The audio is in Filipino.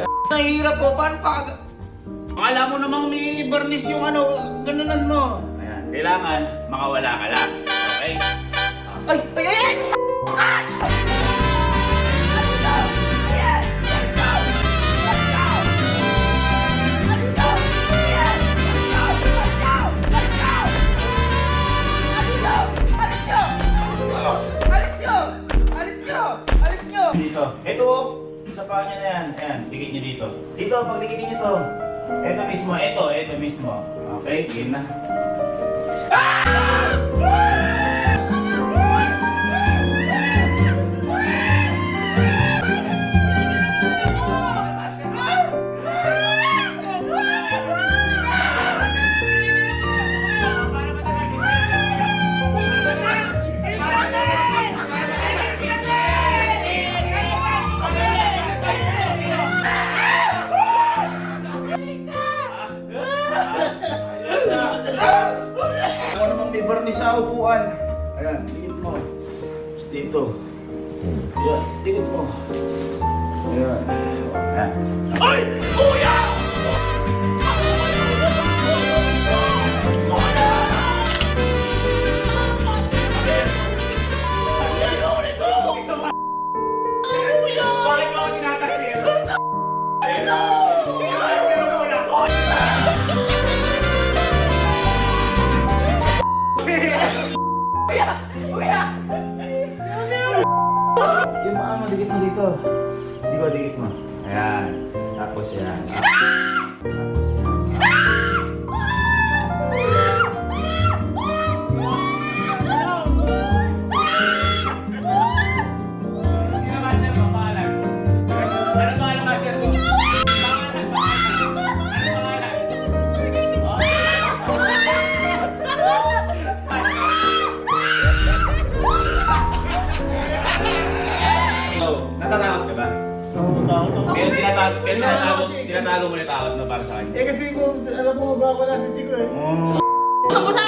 Nahihirap po, paano pa? Akala mo namang may varnish yung ano, ganunan mo. Ayan, kailangan makawala ka lang. Okay? Ay! Ay! Ay! Dito. Ito, isa pa niya na yan. Ayan, dikit niyo dito. Dito, pagdikitin niyo to. Ito mismo. Okay, game na. Ako namang may barnis sa upuan. Ayan, dikit mo. Tapos dito. Ayan, dikit mo. Ayan. Ayan. Ay! Kuya! Bakit ako tinatasil? Yung paa mo, dikit mo dito. Dikit mo. Ayan. Tapos yan. Tapos yan. Natatakot ka ba? Pero tinatago mo na takot na para sa kanya. Eh kasi kung alam mo ba ako na si Chico eh. Oh. Gusto mo sa